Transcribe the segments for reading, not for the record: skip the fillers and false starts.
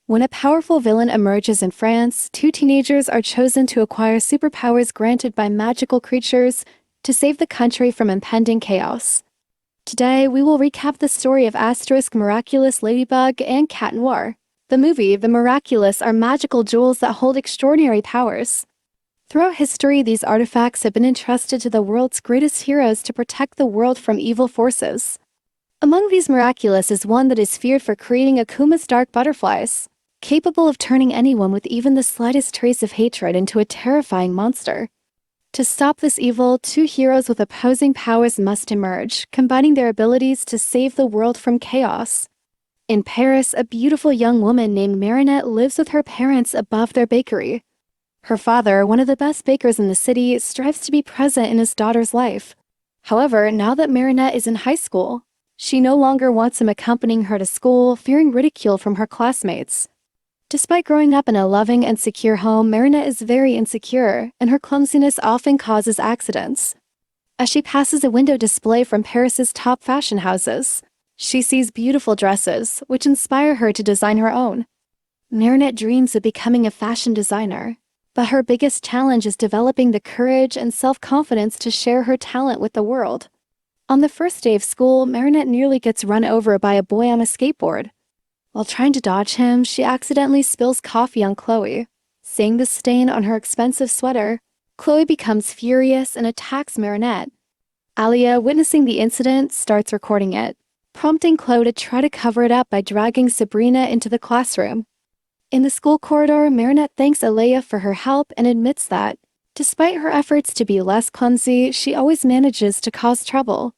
When a powerful villain emerges in France, two teenagers are chosen to acquire superpowers granted by magical creatures to save the country from impending chaos. Today, we will recap the story of Miraculous Ladybug and Catnoir. The movie, The Miraculous, are magical jewels that hold extraordinary powers. Throughout history, these artifacts have been entrusted to the world's greatest heroes to protect the world from evil forces. Among these Miraculous is one that is feared for creating Akuma's dark butterflies, capable of turning anyone with even the slightest trace of hatred into a terrifying monster. To stop this evil, two heroes with opposing powers must emerge, combining their abilities to save the world from chaos. In Paris, a beautiful young woman named Marinette lives with her parents above their bakery. Her father, one of the best bakers in the city, strives to be present in his daughter's life. However, now that Marinette is in high school, she no longer wants him accompanying her to school, fearing ridicule from her classmates. Despite growing up in a loving and secure home, Marinette is very insecure, and her clumsiness often causes accidents. As she passes a window display from Paris's top fashion houses, she sees beautiful dresses, which inspire her to design her own. Marinette dreams of becoming a fashion designer, but her biggest challenge is developing the courage and self-confidence to share her talent with the world. On the first day of school, Marinette nearly gets run over by a boy on a skateboard. While trying to dodge him, she accidentally spills coffee on Chloe. Seeing the stain on her expensive sweater, Chloe becomes furious and attacks Marinette. Alia, witnessing the incident, starts recording it, prompting Chloe to try to cover it up by dragging Sabrina into the classroom. In the school corridor, Marinette thanks Alia for her help and admits that, despite her efforts to be less clumsy, she always manages to cause trouble.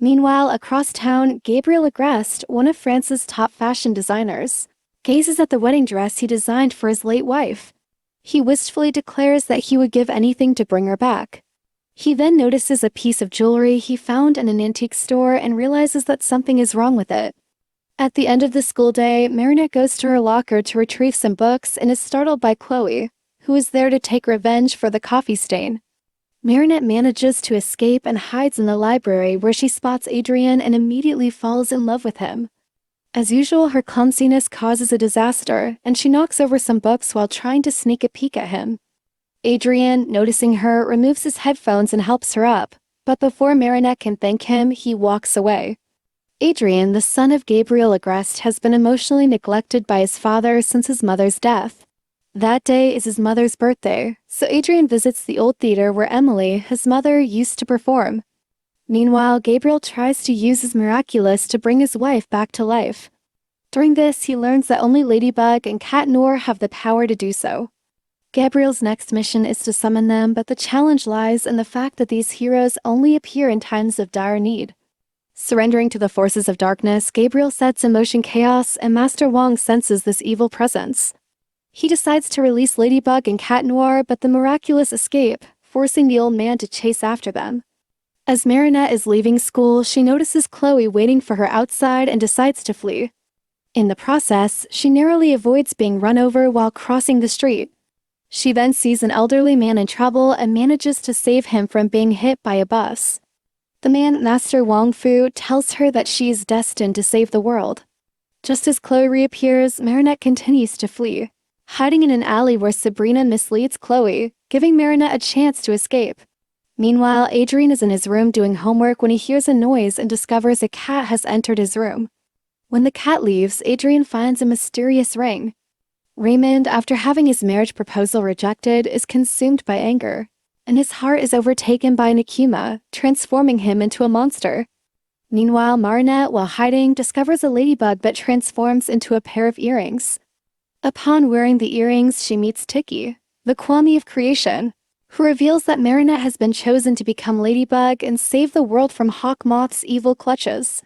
Meanwhile, across town, Gabriel Agreste, one of France's top fashion designers, gazes at the wedding dress he designed for his late wife. He wistfully declares that he would give anything to bring her back. He then notices a piece of jewelry he found in an antique store and realizes that something is wrong with it. At the end of the school day, Marinette goes to her locker to retrieve some books and is startled by Chloe, who is there to take revenge for the coffee stain. Marinette manages to escape and hides in the library where she spots Adrien and immediately falls in love with him. As usual, her clumsiness causes a disaster, and she knocks over some books while trying to sneak a peek at him. Adrien, noticing her, removes his headphones and helps her up, but before Marinette can thank him, he walks away. Adrien, the son of Gabriel Agreste, has been emotionally neglected by his father since his mother's death. That day is his mother's birthday, so Adrien visits the old theater where Emily, his mother, used to perform. Meanwhile, Gabriel tries to use his Miraculous to bring his wife back to life. During this, he learns that only Ladybug and Catnoir have the power to do so. Gabriel's next mission is to summon them, but the challenge lies in the fact that these heroes only appear in times of dire need. Surrendering to the forces of darkness, Gabriel sets in motion chaos, and Master Wong senses this evil presence. He decides to release Ladybug and Catnoir, but the Miraculous escape, forcing the old man to chase after them. As Marinette is leaving school, she notices Chloe waiting for her outside and decides to flee. In the process, she narrowly avoids being run over while crossing the street. She then sees an elderly man in trouble and manages to save him from being hit by a bus. The man, Master Wong Fu, tells her that she is destined to save the world. Just as Chloe reappears, Marinette continues to flee, hiding in an alley where Sabrina misleads Chloe, giving Marinette a chance to escape. Meanwhile, Adrien is in his room doing homework when he hears a noise and discovers a cat has entered his room. When the cat leaves, Adrien finds a mysterious ring. Raymond, after having his marriage proposal rejected, is consumed by anger, and his heart is overtaken by an Akuma, transforming him into a monster. Meanwhile, Marinette, while hiding, discovers a ladybug that transforms into a pair of earrings. Upon wearing the earrings, she meets Tiki, the Kwami of creation, who reveals that Marinette has been chosen to become Ladybug and save the world from Hawk Moth's evil clutches.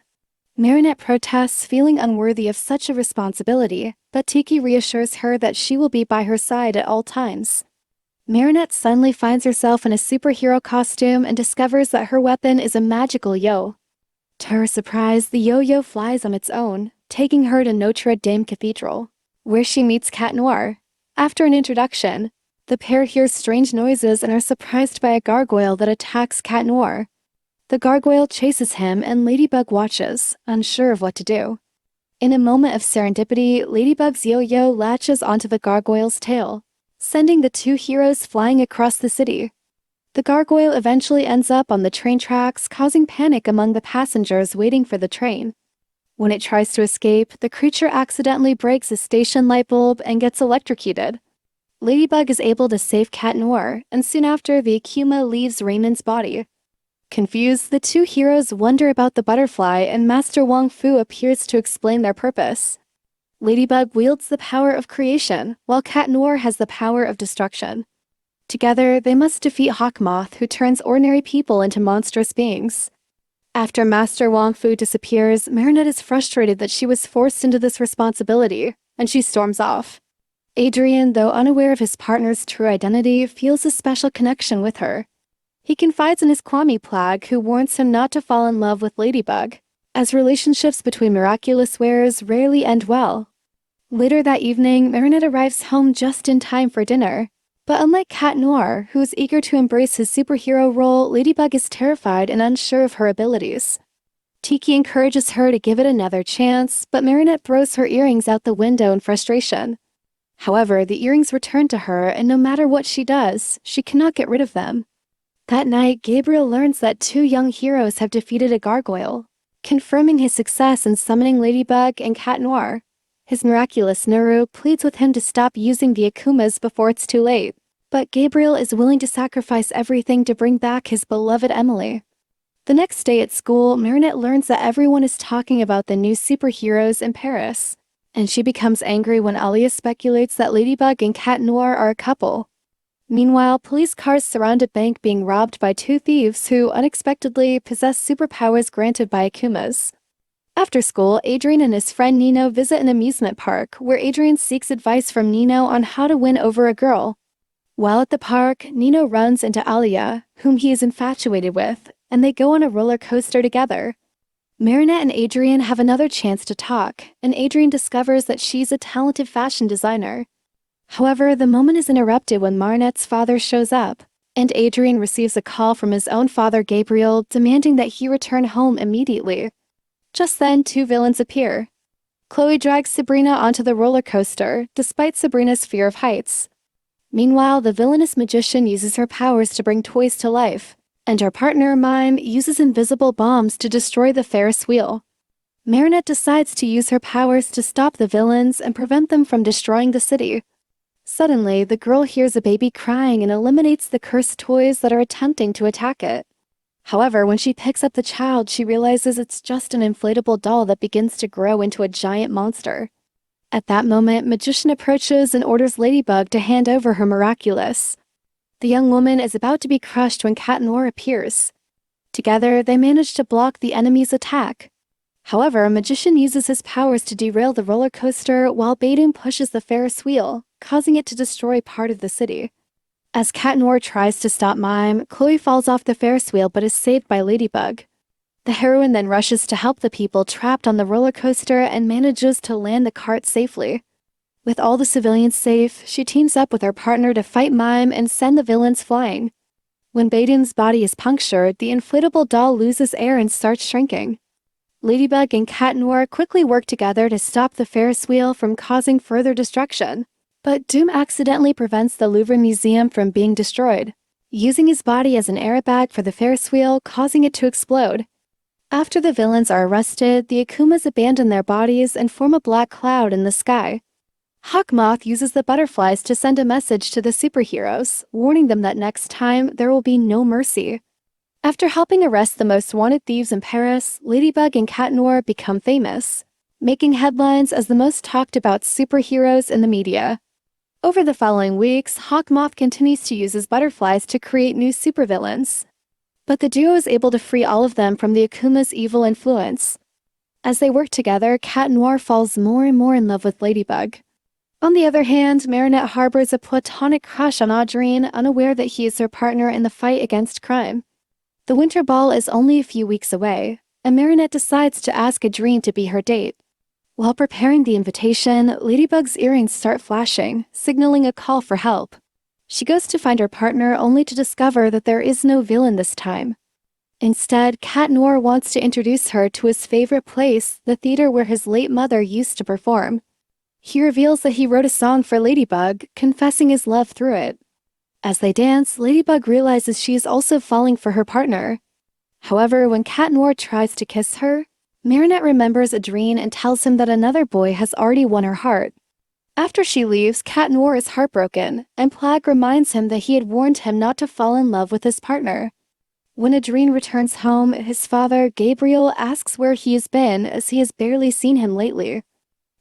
Marinette protests, feeling unworthy of such a responsibility, but Tiki reassures her that she will be by her side at all times. Marinette suddenly finds herself in a superhero costume and discovers that her weapon is a magical yo. To her surprise, the yo-yo flies on its own, taking her to Notre Dame Cathedral, where she meets Catnoir. After an introduction, the pair hear strange noises and are surprised by a gargoyle that attacks Catnoir. The gargoyle chases him and Ladybug watches, unsure of what to do. In a moment of serendipity, Ladybug's yo-yo latches onto the gargoyle's tail, sending the two heroes flying across the city. The gargoyle eventually ends up on the train tracks, causing panic among the passengers waiting for the train. When it tries to escape, the creature accidentally breaks a station light bulb and gets electrocuted. Ladybug is able to save Catnoir, and soon after, the Akuma leaves Raymond's body. Confused, the two heroes wonder about the butterfly, and Master Wong Fu appears to explain their purpose. Ladybug wields the power of creation, while Catnoir has the power of destruction. Together, they must defeat Hawkmoth, who turns ordinary people into monstrous beings. After Master Wong Fu disappears, Marinette is frustrated that she was forced into this responsibility, and she storms off. Adrien, though unaware of his partner's true identity, feels a special connection with her. He confides in his Kwame Plag, who warns him not to fall in love with Ladybug, as relationships between miraculous wearers rarely end well. Later that evening, Marinette arrives home just in time for dinner. But unlike Catnoir, who is eager to embrace his superhero role, Ladybug is terrified and unsure of her abilities. Tiki encourages her to give it another chance, but Marinette throws her earrings out the window in frustration. However, the earrings return to her, and no matter what she does, she cannot get rid of them. That night, Gabriel learns that two young heroes have defeated a gargoyle, confirming his success in summoning Ladybug and Catnoir. His miraculous Nuru pleads with him to stop using the Akumas before it's too late, but Gabriel is willing to sacrifice everything to bring back his beloved Emily. The next day at school, Marinette learns that everyone is talking about the new superheroes in Paris, and she becomes angry when Alia speculates that Ladybug and Catnoir are a couple. Meanwhile, police cars surround a bank being robbed by two thieves who unexpectedly possess superpowers granted by Akumas. After school, Adrien and his friend Nino visit an amusement park, where Adrien seeks advice from Nino on how to win over a girl. While at the park, Nino runs into Alia, whom he is infatuated with, and they go on a roller coaster together. Marinette and Adrien have another chance to talk, and Adrien discovers that she's a talented fashion designer. However, the moment is interrupted when Marinette's father shows up, and Adrien receives a call from his own father Gabriel demanding that he return home immediately. Just then, two villains appear. Chloe drags Sabrina onto the roller coaster, despite Sabrina's fear of heights. Meanwhile, the villainous magician uses her powers to bring toys to life, and her partner, Mime, uses invisible bombs to destroy the Ferris wheel. Marinette decides to use her powers to stop the villains and prevent them from destroying the city. Suddenly, the girl hears a baby crying and eliminates the cursed toys that are attempting to attack it. However, when she picks up the child, she realizes it's just an inflatable doll that begins to grow into a giant monster. At that moment, Magician approaches and orders Ladybug to hand over her Miraculous. The young woman is about to be crushed when Catnoir appears. Together, they manage to block the enemy's attack. However, Magician uses his powers to derail the roller coaster while Baden pushes the Ferris wheel, causing it to destroy part of the city. As Catnoir tries to stop Mime, Chloe falls off the Ferris wheel but is saved by Ladybug. The heroine then rushes to help the people trapped on the roller coaster and manages to land the cart safely. With all the civilians safe, she teams up with her partner to fight Mime and send the villains flying. When Baden's body is punctured, the inflatable doll loses air and starts shrinking. Ladybug and Catnoir quickly work together to stop the Ferris wheel from causing further destruction. But Doom accidentally prevents the Louvre Museum from being destroyed, using his body as an airbag for the Ferris wheel, causing it to explode. After the villains are arrested, the Akumas abandon their bodies and form a black cloud in the sky. Hawkmoth uses the butterflies to send a message to the superheroes, warning them that next time there will be no mercy. After helping arrest the most wanted thieves in Paris, Ladybug and Catnoir become famous, making headlines as the most talked about superheroes in the media. Over the following weeks, Hawkmoth continues to use his butterflies to create new supervillains. But the duo is able to free all of them from the Akuma's evil influence. As they work together, Catnoir falls more and more in love with Ladybug. On the other hand, Marinette harbors a platonic crush on Adrien, unaware that he is her partner in the fight against crime. The Winter Ball is only a few weeks away, and Marinette decides to ask Adrien to be her date. While preparing the invitation, Ladybug's earrings start flashing, signaling a call for help. She goes to find her partner only to discover that there is no villain this time. Instead, Catnoir wants to introduce her to his favorite place, the theater where his late mother used to perform. He reveals that he wrote a song for Ladybug, confessing his love through it. As they dance, Ladybug realizes she is also falling for her partner. However, when Catnoir tries to kiss her, Marinette remembers Adrien and tells him that another boy has already won her heart. After she leaves, Catnoir is heartbroken, and Plague reminds him that he had warned him not to fall in love with his partner. When Adrien returns home, his father, Gabriel, asks where he has been as he has barely seen him lately.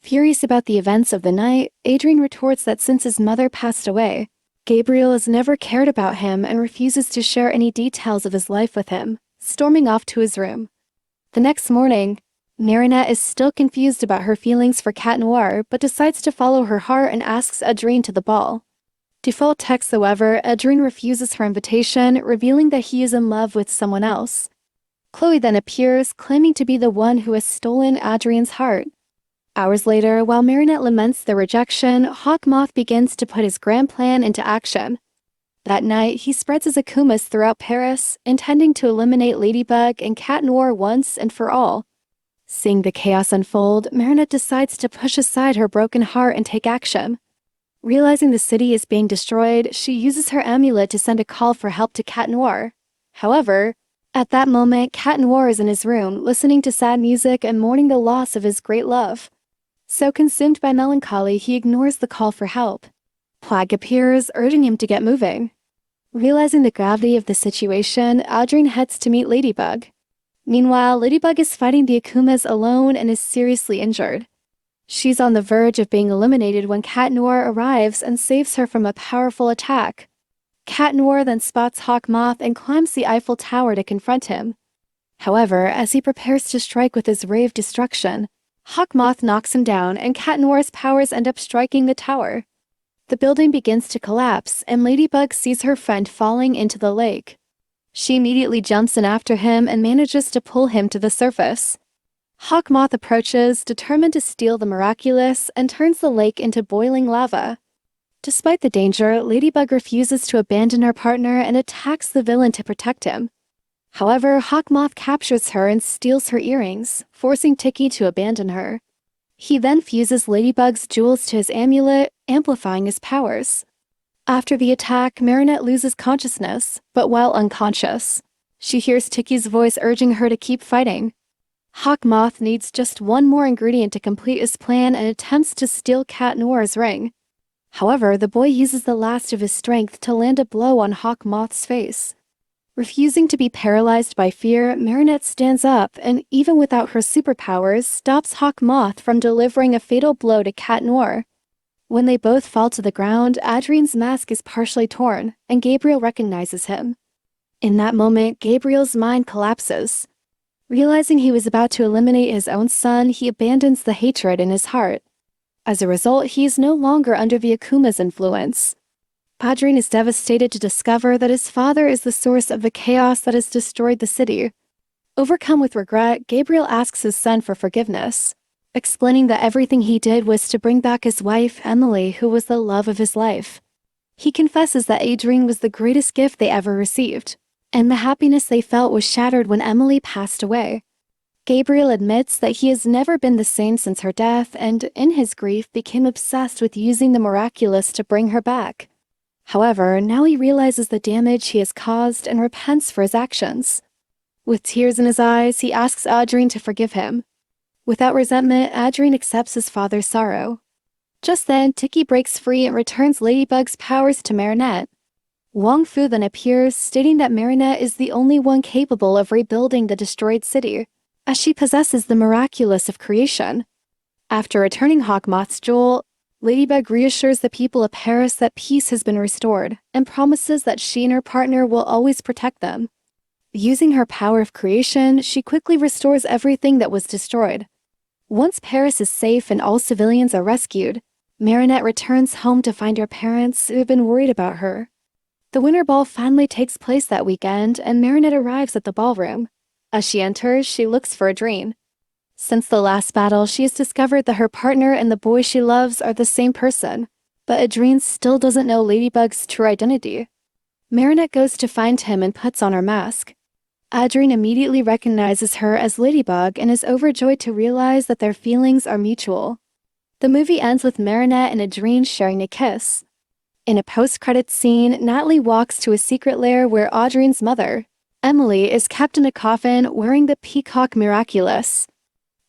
Furious about the events of the night, Adrien retorts that since his mother passed away, Gabriel has never cared about him and refuses to share any details of his life with him, storming off to his room. The next morning, Marinette is still confused about her feelings for Catnoir, but decides to follow her heart and asks Adrien to the ball. Default text, however, Adrien refuses her invitation, revealing that he is in love with someone else. Chloe then appears, claiming to be the one who has stolen Adrien's heart. Hours later, while Marinette laments their rejection, Hawkmoth begins to put his grand plan into action. That night, he spreads his akumas throughout Paris, intending to eliminate Ladybug and Catnoir once and for all. Seeing the chaos unfold, Marinette decides to push aside her broken heart and take action. Realizing the city is being destroyed, she uses her amulet to send a call for help to Catnoir. However, at that moment, Catnoir is in his room, listening to sad music and mourning the loss of his great love. So consumed by melancholy, he ignores the call for help. Plague appears, urging him to get moving. Realizing the gravity of the situation, Adrien heads to meet Ladybug. Meanwhile, Ladybug is fighting the akumas alone and is seriously injured. She's on the verge of being eliminated when Catnoir arrives and saves her from a powerful attack. Catnoir then spots Hawkmoth and climbs the Eiffel Tower to confront him. However, as he prepares to strike with his ray of destruction, Hawkmoth knocks him down and Catnoir's powers end up striking the tower. The building begins to collapse and Ladybug sees her friend falling into the lake. She immediately jumps in after him and manages to pull him to the surface. Hawkmoth approaches, determined to steal the Miraculous, and turns the lake into boiling lava. Despite the danger, Ladybug refuses to abandon her partner and attacks the villain to protect him. However, Hawkmoth captures her and steals her earrings, forcing Tiki to abandon her. He then fuses Ladybug's jewels to his amulet, amplifying his powers. After the attack, Marinette loses consciousness, but while unconscious, she hears Tiki's voice urging her to keep fighting. Hawkmoth needs just one more ingredient to complete his plan and attempts to steal Catnoir's ring. However, the boy uses the last of his strength to land a blow on Hawkmoth's face. Refusing to be paralyzed by fear, Marinette stands up and, even without her superpowers, stops Hawkmoth from delivering a fatal blow to Catnoir. When they both fall to the ground, Adrien's mask is partially torn, and Gabriel recognizes him. In that moment, Gabriel's mind collapses. Realizing he was about to eliminate his own son, he abandons the hatred in his heart. As a result, he is no longer under the Akuma's influence. Adrien is devastated to discover that his father is the source of the chaos that has destroyed the city. Overcome with regret, Gabriel asks his son for forgiveness, explaining that everything he did was to bring back his wife, Emily, who was the love of his life. He confesses that Adrien was the greatest gift they ever received, and the happiness they felt was shattered when Emily passed away. Gabriel admits that he has never been the same since her death and, in his grief, became obsessed with using the Miraculous to bring her back. However, now he realizes the damage he has caused and repents for his actions. With tears in his eyes, he asks Adrien to forgive him. Without resentment, Adrien accepts his father's sorrow. Just then, Tiki breaks free and returns Ladybug's powers to Marinette. Wong Fu then appears, stating that Marinette is the only one capable of rebuilding the destroyed city, as she possesses the Miraculous of creation. After returning Hawkmoth's jewel, Ladybug reassures the people of Paris that peace has been restored, and promises that she and her partner will always protect them. Using her power of creation, she quickly restores everything that was destroyed. Once Paris is safe and all civilians are rescued, Marinette returns home to find her parents who have been worried about her. The Winter Ball finally takes place that weekend, and Marinette arrives at the ballroom. As she enters, she looks for Adrien. Since the last battle, she has discovered that her partner and the boy she loves are the same person, but Adrien still doesn't know Ladybug's true identity. Marinette goes to find him and puts on her mask. Adrien immediately recognizes her as Ladybug and is overjoyed to realize that their feelings are mutual. The movie ends with Marinette and Adrien sharing a kiss. In a post-credits scene, Natalie walks to a secret lair where Adrien's mother, Emily, is kept in a coffin wearing the peacock Miraculous.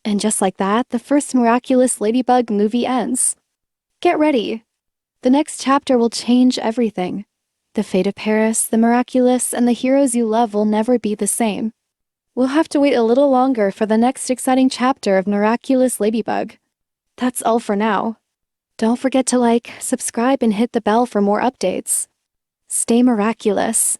And just like that, the first Miraculous Ladybug movie ends. Get ready! The next chapter will change everything. The fate of Paris, the Miraculous, and the heroes you love will never be the same. We'll have to wait a little longer for the next exciting chapter of Miraculous Ladybug. That's all for now. Don't forget to like, subscribe, and hit the bell for more updates. Stay miraculous.